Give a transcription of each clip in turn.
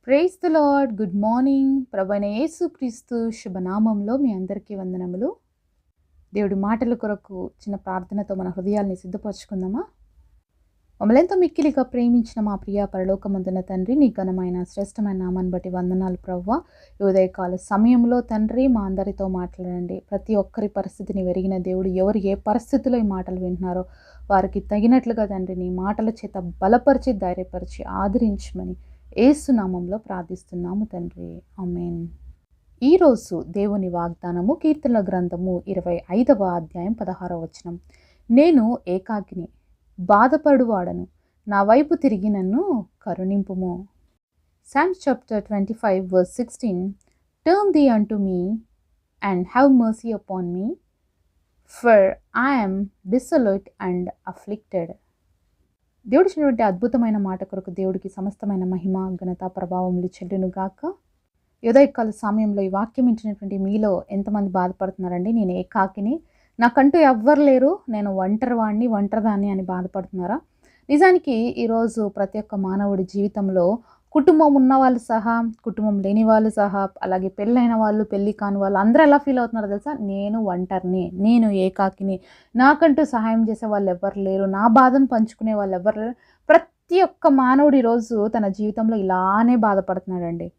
Praise the lord. Good morning. ప్రభువైన యేసుక్రీస్తు శుభనామంలో మీ అందరికీ వందనములు. దేవుడి మాటల కొరకు చిన్న ప్రార్థనతో మన హృదయాల్ని సిద్ధపరచుకుందామా? మమ్మల్ని ఎంతో మిక్కిలిగా ప్రేమించిన మా ప్రియ పరలోకమందున తండ్రి, నీ ఘనమైన శ్రేష్టమైన నామాన్ని బట్టి వందనాలు ప్రభువా. ఈ ఉదయకాల సమయంలో తండ్రి మా అందరితో మాట్లాడండి. ప్రతి ఒక్కరి పరిస్థితిని వెరిగిన దేవుడు, ఎవరు ఏ పరిస్థితిలో ఈ మాటలు వింటున్నారో వారికి తగినట్లుగా తండ్రి నీ మాటల చేత బలపరిచి, ధైర్యపరిచి, ఆదరించమని యేసు నామంలో ప్రార్థిస్తున్నాము తండ్రి. ఆమేన్. ఈరోజు దేవుని వాగ్దానము కీర్తనల గ్రంథము 25వ అధ్యాయం 16వ వచనం. నేను ఏకాకిని, బాధపడువాడను, నా వైపు తిరిగి నన్ను కరుణింపుము. Psalms chapter 25 verse 16. Turn thee unto me and have mercy upon me, for I am desolate and afflicted. దేవుడు ఇచ్చినటువంటి అద్భుతమైన మాట కొరకు దేవుడికి సమస్తమైన మహిమ, ఘనత, ప్రభావములు చెల్లును గాక. ఉదయకాల సమయంలో ఈ వాక్యం ఇచ్చినటువంటి మీలో ఎంతమంది బాధపడుతున్నారండి? నేను ఏకాకిని, నాకంటూ ఎవ్వరు లేరు, నేను ఒంటరివాణ్ణి, ఒంటరిదాన్ని అని బాధపడుతున్నారా? నిజానికి ఈరోజు ప్రతి ఒక్క మానవుడి జీవితంలో కుటుంబం ఉన్న వాళ్ళు సహా, కుటుంబం లేని వాళ్ళు సహా, అలాగే పెళ్ళైన వాళ్ళు, పెళ్ళి కాని వాళ్ళు అందరూ ఎలా ఫీల్ అవుతున్నారో తెలుసా? నేను ఒంటరిని, నేను ఏకాకిని, నాకంటూ సహాయం చేసే వాళ్ళు ఎవ్వరు లేరు, నా బాధను పంచుకునే వాళ్ళు ఎవ్వరు లేరు. ప్రతి ఒక్క మానవుడు ఈరోజు తన జీవితంలో ఇలానే బాధపడుతున్నాడండి.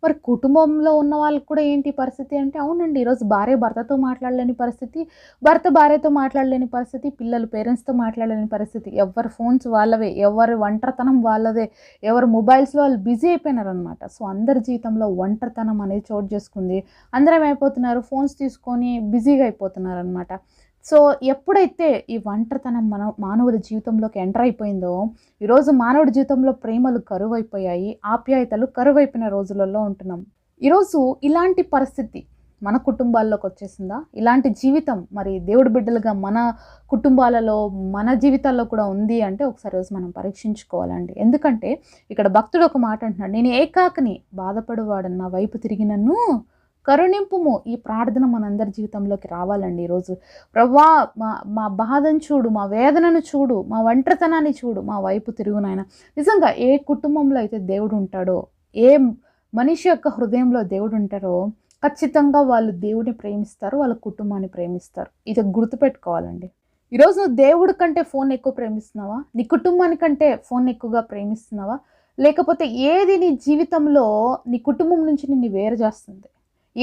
మరి కుటుంబంలో ఉన్న వాళ్ళకి కూడా ఏంటి పరిస్థితి అంటే, అవునండి, ఈరోజు భార్య భర్తతో మాట్లాడలేని పరిస్థితి, భర్త భార్యతో మాట్లాడలేని పరిస్థితి, పిల్లలు పేరెంట్స్తో మాట్లాడలేని పరిస్థితి, ఎవరి ఫోన్స్ వాళ్ళవే, ఎవరి ఒంటరితనం వాళ్ళదే, ఎవరి మొబైల్స్లో వాళ్ళు బిజీ అయిపోయినారనమాట. సో అందరి జీవితంలో ఒంటరితనం అనేది చోటు చేసుకుంది. అందరం ఏమైపోతున్నారు, ఫోన్స్ తీసుకొని బిజీగా అయిపోతున్నారు అనమాట. సో ఎప్పుడైతే ఈ ఒంటరితనం మానవుల జీవితంలోకి ఎంటర్ అయిపోయిందో, ఈరోజు మానవుడి జీవితంలో ప్రేమలు కరువైపోయాయి, ఆప్యాయతలు కరువైపోయిన రోజులలో ఉంటున్నాం. ఈరోజు ఇలాంటి పరిస్థితి మన కుటుంబాల్లోకి వచ్చేసిందా? ఇలాంటి జీవితం మరి దేవుడి బిడ్డలుగా మన కుటుంబాలలో, మన జీవితాల్లో కూడా ఉంది అంటే ఒకసారి రోజు మనం పరీక్షించుకోవాలండి. ఎందుకంటే ఇక్కడ భక్తుడు ఒక మాట అంటున్నాడు, నేను ఏకాకిని, బాధపడువాడు, నా వైపు తిరిగి నన్ను కరుణింపుము. ఈ ప్రార్థన మనందరి జీవితంలోకి రావాలండి. ఈరోజు ప్రభువా, మా బాధను చూడు, మా వేదనను చూడు, మా ఒంటరితనాన్ని చూడు, మా వైపు తిరుగు నాయన. నిజంగా ఏ కుటుంబంలో అయితే దేవుడు ఉంటాడో, ఏ మనిషి యొక్క హృదయంలో దేవుడు ఉంటారో ఖచ్చితంగా వాళ్ళు దేవుడిని ప్రేమిస్తారు, వాళ్ళ కుటుంబాన్ని ప్రేమిస్తారు. ఇది గుర్తుపెట్టుకోవాలండి. ఈరోజు నువ్వు దేవుడి కంటే ఫోన్ ఎక్కువ ప్రేమిస్తున్నావా? నీ కుటుంబానికంటే ఫోన్ ఎక్కువగా ప్రేమిస్తున్నావా? లేకపోతే ఏది నీ జీవితంలో నీ కుటుంబం నుంచి నిన్ను వేరు చేస్తుంది?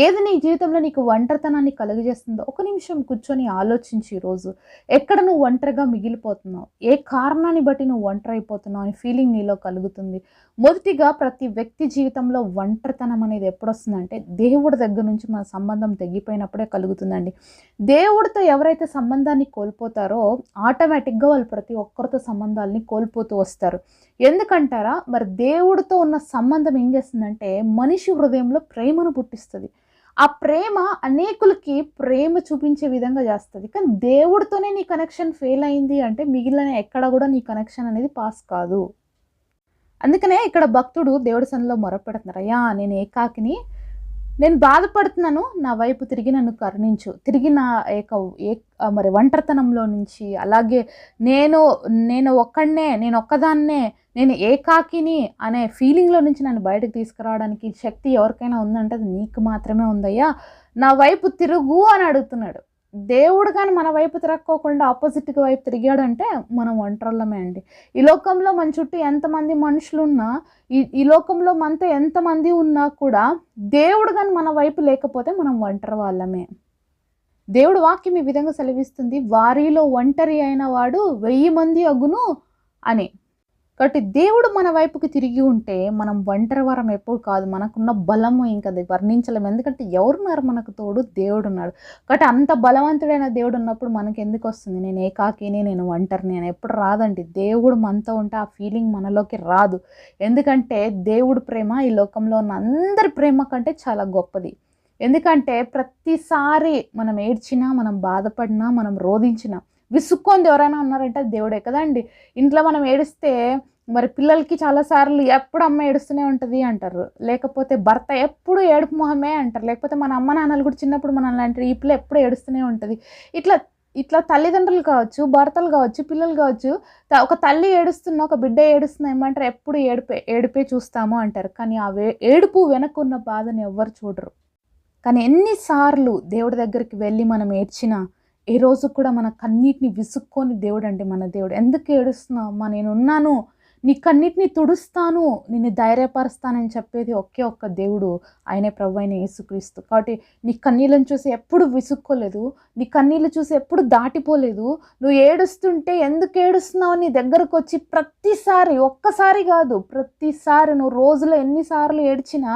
ఏది నీ జీవితంలో నీకు ఒంటరితనాన్ని కలుగజేస్తుందో ఒక నిమిషం కూర్చొని ఆలోచించి, ఈరోజు ఎక్కడ నువ్వు ఒంటరిగా మిగిలిపోతున్నావు, ఏ కారణాన్ని బట్టి నువ్వు ఒంటరి అయిపోతున్నావు అని ఫీలింగ్ నీలో కలుగుతుంది. మొదటిగా ప్రతి వ్యక్తి జీవితంలో ఒంటరితనం అనేది ఎప్పుడు వస్తుందంటే, దేవుడి దగ్గర నుంచి మన సంబంధం తెగిపోయినప్పుడే కలుగుతుందండి. దేవుడితో ఎవరైతే సంబంధాన్ని కోల్పోతారో ఆటోమేటిక్గా వాళ్ళు ప్రతి ఒక్కరితో సంబంధాలని కోల్పోతూ వస్తారు. ఎందుకంటారా? మరి దేవుడితో ఉన్న సంబంధం ఏం చేస్తుందంటే మనిషి హృదయంలో ప్రేమను పుట్టిస్తుంది. ఆ ప్రేమ అనేకులకి ప్రేమ చూపించే విధంగా చేస్తుంది. కానీ దేవుడితోనే నీ కనెక్షన్ ఫెయిల్ అయింది అంటే మిగిలిన ఎక్కడ కూడా నీ కనెక్షన్ అనేది పాస్ కాదు. అందుకనే ఇక్కడ భక్తుడు దేవుడి సన్నిధిలో మొరపెడుతున్నారు, అయ్యా నేను ఏకాకిని, నేను బాధపడుతున్నాను, నా వైపు తిరిగి నన్ను కరుణించు. తిరిగి నా మరి ఒంటరితనంలో నుంచి, అలాగే నేను ఒక్కదాన్నే, నేను ఏకాకిని అనే ఫీలింగ్లో నుంచి నన్ను బయటకు తీసుకురావడానికి శక్తి ఎవరికైనా ఉందంటే అది నీకు మాత్రమే ఉందయ్యా, నా వైపు తిరుగు అని అడుగుతున్నాడు. దేవుడు కానీ మన వైపు తిరక్కోకుండా ఆపోజిట్గా వైపు తిరిగాడంటే మనం ఒంటరిలమే అండి. ఈ లోకంలో మన చుట్టూ ఎంతమంది మనుషులు ఉన్నా, ఈ లోకంలో మనతో ఎంతమంది ఉన్నా కూడా దేవుడు కానీ మన వైపు లేకపోతే మనం ఒంటరి వాళ్ళమే. దేవుడు వాక్యం ఈ విధంగా సెలవిస్తుంది, వారిలో ఒంటరి అయిన వాడు 1000 మంది అగును అని. కాబట్టి దేవుడు మన వైపుకి తిరిగి ఉంటే మనం ఒంటరి వారం ఎప్పుడు కాదు. మనకున్న బలము ఇంకా అది వర్ణించలేము. ఎందుకంటే ఎవరున్నారు మనకు తోడు? దేవుడు ఉన్నాడు. కాబట్టి అంత బలవంతుడైన దేవుడు ఉన్నప్పుడు మనకి ఎందుకు వస్తుంది నేను ఏకాకిని, నేను ఒంటరిని అని? ఎప్పుడు రాదండి. దేవుడు మనతో ఉంటే ఆ ఫీలింగ్ మనలోకి రాదు. ఎందుకంటే దేవుడు ప్రేమ ఈ లోకంలో ఉన్న అందరి ప్రేమ కంటే చాలా గొప్పది. ఎందుకంటే ప్రతిసారి మనం ఏడ్చినా, మనం బాధపడినా, మనం రోధించినా, విసుక్కుంది ఎవరైనా ఉన్నారంటే దేవుడే కదండి. ఇంట్లో మనం ఏడిస్తే మరి పిల్లలకి చాలాసార్లు ఎప్పుడు అమ్మ ఏడుస్తూనే ఉంటుంది అంటారు, లేకపోతే భర్త ఎప్పుడు ఏడుపు మొహమే అంటారు, లేకపోతే మన అమ్మ నాన్నలు కూడా చిన్నప్పుడు మనల్ని అంటారు, ఈ పిల్ల ఎప్పుడు ఏడుస్తూనే ఉంటుంది. ఇట్లా ఇట్లా తల్లిదండ్రులు కావచ్చు, భర్తలు కావచ్చు, పిల్లలు కావచ్చు, ఒక తల్లి ఏడుస్తున్న, ఒక బిడ్డ ఏడుస్తున్న ఏమంటారు, ఎప్పుడు ఏడుపే చూస్తాము అంటారు. కానీ ఆ ఏడుపు వెనకున్న బాధని ఎవ్వరు చూడరు. కానీ ఎన్నిసార్లు దేవుడి దగ్గరికి వెళ్ళి మనం ఏడ్చినా, ఏ రోజు కూడా మన కన్నీటిని విసుక్కోని దేవుడండి మన దేవుడు. ఎందుకు ఏడుస్తున్నావు అమ్మా, నేనున్నాను, నీ కన్నీటిని తుడుస్తాను, నిన్ను ధైర్యపరుస్తానని చెప్పేది ఒకే ఒక్క దేవుడు, ఆయనే ప్రభువైన యేసుక్రీస్తు. కాబట్టి నీ కన్నీళ్ళను చూసి ఎప్పుడు విసుక్కోలేదు, నీ కన్నీళ్ళు చూసి ఎప్పుడు దాటిపోలేదు. నువ్వు ఏడుస్తుంటే ఎందుకు ఏడుస్తున్నావు నీ దగ్గరకు వచ్చి ప్రతిసారి, ఒక్కసారి కాదు, ప్రతిసారి నువ్వు రోజులో ఎన్నిసార్లు ఏడ్చినా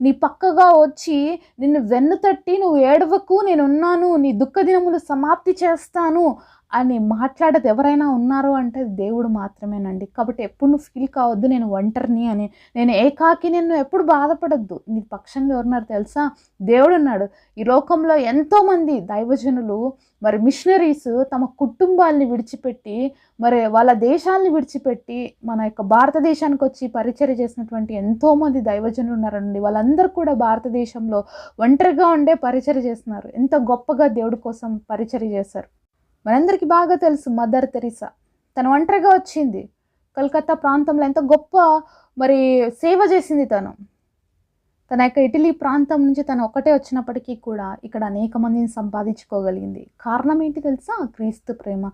నీ పక్కగా వచ్చి నిన్ను వెన్ను తట్టి, నువ్వు ఏడవకు, నేనున్నాను, నీ దుఃఖ దినములు సమాప్తి చేస్తాను అని మాట్లాడేది ఎవరైనా ఉన్నారు అంటే దేవుడు మాత్రమేనండి. కాబట్టి ఎప్పుడు నువ్వు ఫీల్ కావద్దు నేను ఒంటరిని అని, నేను ఏకాకి, నేను ఎప్పుడు బాధపడద్దు. నీ పక్షంగా ఎవరున్నారు తెలుసా, దేవుడు ఉన్నాడు. ఈ లోకంలో ఎంతోమంది దైవజనులు, మరి మిషనరీస్ తమ కుటుంబాలని విడిచిపెట్టి, మరి వాళ్ళ దేశాలని విడిచిపెట్టి మన యొక్క భారతదేశానికి వచ్చి పరిచర్య చేసినటువంటి ఎంతోమంది దైవజనులు ఉన్నారండి. వాళ్ళందరూ కూడా భారతదేశంలో ఒంటరిగా ఉండే పరిచర్య చేస్తున్నారు. ఎంత గొప్పగా దేవుడి కోసం పరిచర్య చేశారు. మనందరికీ బాగా తెలుసు మదర్ తెరీసా, తను ఒంటరిగా వచ్చింది. కలకత్తా ప్రాంతంలో ఎంత గొప్ప మరి సేవ చేసింది తన యొక్క ఇటలీ ప్రాంతం నుంచి తను ఒక్కటే వచ్చినప్పటికీ కూడా ఇక్కడ అనేక మందిని సంపాదించుకోగలిగింది. కారణం ఏంటి తెలుసా, క్రీస్తు ప్రేమ.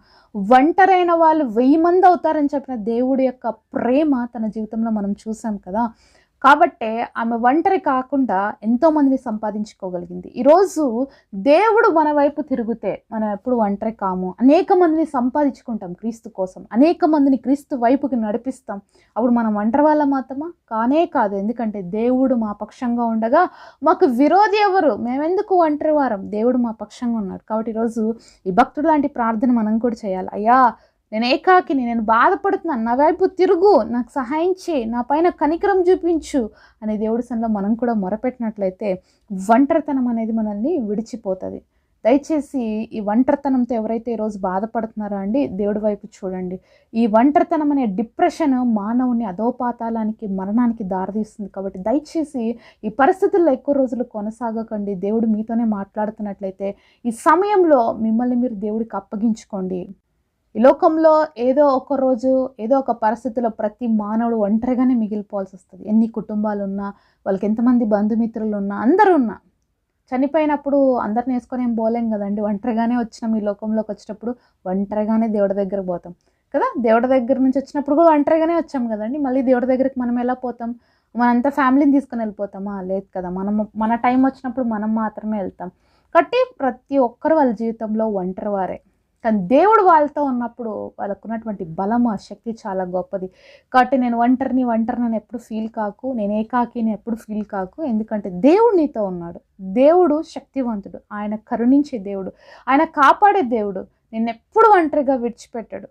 ఒంటరైన వాళ్ళు 1000 మంది అవుతారని చెప్పిన దేవుడి యొక్క ప్రేమ తన జీవితంలో మనం చూసాం కదా. కాబట్టే ఆమె ఒంటరి కాకుండా ఎంతోమందిని సంపాదించుకోగలిగింది. ఈరోజు దేవుడు మన వైపు తిరిగితే మనం ఎప్పుడు ఒంటరి కాము. అనేక మందిని సంపాదించుకుంటాం క్రీస్తు కోసం, అనేక మందిని క్రీస్తు వైపుకి నడిపిస్తాం. అప్పుడు మనం ఒంటరి వాళ్ళ మాత్రమా? కానే కాదు. ఎందుకంటే దేవుడు మా పక్షంగా ఉండగా మాకు విరోధి ఎవరు? మేమెందుకు ఒంటరి వారం? దేవుడు మా పక్షంగా ఉన్నాడు. కాబట్టి ఈరోజు ఈ భక్తుడు లాంటి ప్రార్థన మనం కూడా చేయాలి. అయ్యా, నేను ఏకాకిని, నేను బాధపడుతున్నాను, నా వైపు తిరుగు, నాకు సహాయం చేయి, నా పైన కనికరం చూపించు అనే దేవుడి సన్నిధిలో మనం కూడా మొరపెట్టినట్లయితే ఒంటరితనం అనేది మనల్ని విడిచిపోతుంది. దయచేసి ఈ ఒంటరితనంతో ఎవరైతే ఈరోజు బాధపడుతున్నారో అండి, దేవుడి వైపు చూడండి. ఈ ఒంటరితనం అనే డిప్రెషన్ మానవుని అధోపాతాలానికి, మరణానికి దారితీస్తుంది. కాబట్టి దయచేసి ఈ పరిస్థితుల్లో ఎక్కువ రోజులు కొనసాగకండి. దేవుడు మీతోనే మాట్లాడుతున్నట్లయితే ఈ సమయంలో మిమ్మల్ని మీరు దేవుడికి అప్పగించుకోండి. ఈ లోకంలో ఏదో ఒక రోజు, ఏదో ఒక పరిస్థితిలో ప్రతి మానవుడు ఒంటరిగానే మిగిలిపోవాల్సి వస్తుంది. ఎన్ని కుటుంబాలు ఉన్నా, వాళ్ళకి ఎంతమంది బంధుమిత్రులు ఉన్నా, అందరూ ఉన్నా, చనిపోయినప్పుడు అందరిని వేసుకొని ఏం పోలేం కదండి. ఒంటరిగానే వచ్చినాం ఈ లోకంలోకి వచ్చేటప్పుడు, ఒంటరిగానే దేవుడి దగ్గర పోతాం కదా. దేవుడి దగ్గర నుంచి వచ్చినప్పుడు కూడా ఒంటరిగానే వచ్చాం కదండి. మళ్ళీ దేవుడి దగ్గరికి మనం ఎలా పోతాం? మనంతా ఫ్యామిలీని తీసుకొని వెళ్ళిపోతామా? లేదు కదా. మన టైం వచ్చినప్పుడు మనం మాత్రమే వెళ్తాం. కాబట్టి ప్రతి ఒక్కరు వాళ్ళ జీవితంలో ఒంటరి వారే. కానీ దేవుడు వాళ్ళతో ఉన్నప్పుడు వాళ్ళకు ఉన్నటువంటి బలము, ఆ శక్తి చాలా గొప్పది. కాబట్టి నేను ఒంటరిని ఎప్పుడు ఫీల్ కాకు, నేను ఏకాకిని ఎప్పుడు ఫీల్ కాకు. ఎందుకంటే దేవుడు నీతో ఉన్నాడు. దేవుడు శక్తివంతుడు, ఆయన కరుణించే దేవుడు, ఆయన కాపాడే దేవుడు. నిన్నెప్పుడు ఒంటరిగా విడిచిపెట్టాడు.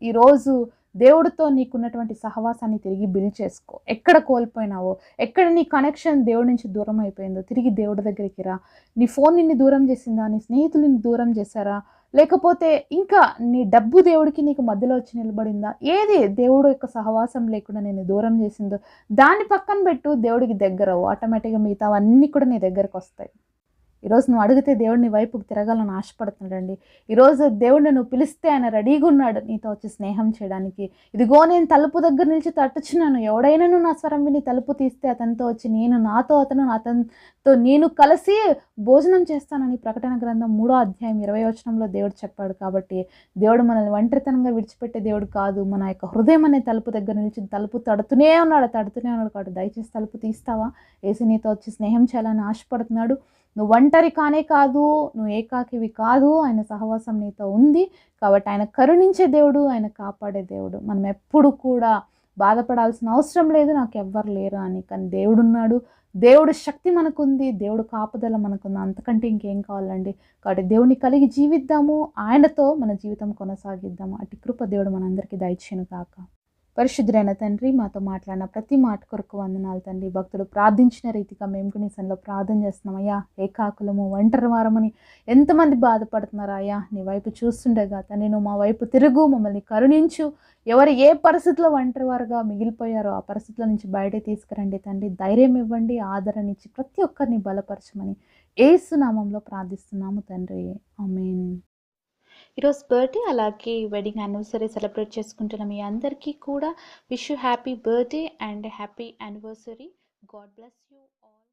ఈరోజు దేవుడితో నీకున్నటువంటి సహవాసాన్ని తిరిగి బిల్డ్ చేసుకో. ఎక్కడ కోల్పోయినావో, ఎక్కడ నీ కనెక్షన్ దేవుడి నుంచి దూరం అయిపోయిందో తిరిగి దేవుడి దగ్గరికి రా. నీ ఫోన్ నిన్ను దూరం చేసిందా? నీ స్నేహితులు నిన్ను దూరం చేశారా? లేకపోతే ఇంకా నీ డబ్బు దేవుడికి నీకు మధ్యలో వచ్చి నిలబడిందా? ఏది దేవుడు యొక్క సహవాసం లేకుండా నేను దూరం చేసిందో దాన్ని పక్కన పెట్టు, దేవుడికి దగ్గర ఆటోమేటిక్గా మిగతావన్నీ కూడా నీ దగ్గరకు వస్తాయి. ఈరోజు నువ్వు అడిగితే దేవుడు నీ వైపుకి తిరగాలని ఆశపడుతున్నాడండి. ఈరోజు దేవుడిని నువ్వు పిలిస్తే ఆయన రెడీగా ఉన్నాడు నీతో వచ్చి స్నేహం చేయడానికి. ఇదిగో నేను తలుపు దగ్గర నిలిచి తట్టుచున్నాను, ఎవడైనాను నా స్వరం విని తలుపు తీస్తే అతనితో వచ్చి నేను నాతో, అతనితో నేను కలిసి భోజనం చేస్తానని ప్రకటన గ్రంథం 3వ అధ్యాయం 20వ వచనంలో దేవుడు చెప్పాడు. కాబట్టి దేవుడు మనల్ని ఒంటరితనంగా విడిచిపెట్టే దేవుడు కాదు. మన యొక్క హృదయం అనే తలుపు దగ్గర నిలిచి తలుపు తడుతూనే ఉన్నాడు. కాబట్టి దయచేసి తలుపు తీస్తావా? యేసు నీతో వచ్చి స్నేహం చేయాలని ఆశపడుతున్నాడు. నువ్వు ఒంటరి కానే కాదు, నువ్వు ఏకాకివి కాదు, ఆయన సహవాసం నీతో ఉంది. కాబట్టి ఆయన కరుణించే దేవుడు, ఆయన కాపాడే దేవుడు. మనం ఎప్పుడు కూడా బాధపడాల్సిన అవసరం లేదు, నాకు ఎవ్వరు లేరు అని. కానీ దేవుడు ఉన్నాడు, దేవుడు శక్తి మనకుంది, దేవుడు కాపుదల మనకుంది. అంతకంటే ఇంకేం కావాలండి? కాబట్టి దేవుని కలిగి జీవిద్దాము, ఆయనతో మన జీవితం కొనసాగిద్దాము. అటు కృప దేవుడు మనందరికీ దయచేయును కాక. పరిశుద్ధుడైన తండ్రి, మాతో మాట్లాడిన ప్రతి మాట కొరకు వందనాలు తండ్రి. భక్తులు ప్రార్థించిన రీతిగా మేము కూడా నీ సన్నిధిలో ప్రార్థన చేస్తున్నాం అయ్యా. ఏకాకులము, ఒంటరి వారమని ఎంతమంది బాధపడుతున్నారా అయ్యా? నీ వైపు చూస్తుండగా తండ్రి, నువ్వు మా వైపు తిరుగు, మమ్మల్ని కరుణించు. ఎవరు ఏ పరిస్థితిలో ఒంటరి వారుగా మిగిలిపోయారో ఆ పరిస్థితుల నుంచి బయట తీసుకురండి తండ్రి. ధైర్యం ఇవ్వండి, ఆదరణ ఇచ్చి ప్రతి ఒక్కరిని బలపరచమని యేసు నామంలో ప్రార్థిస్తున్నాము తండ్రి. ఆమేన్. ఈరోజు బర్త్‌డే అలాగే వెడ్డింగ్ యానివర్సరీ సెలబ్రేట్ చేసుకుంటున్న మీ అందరికీ కూడా wish you happy birthday and happy anniversary. God bless you all.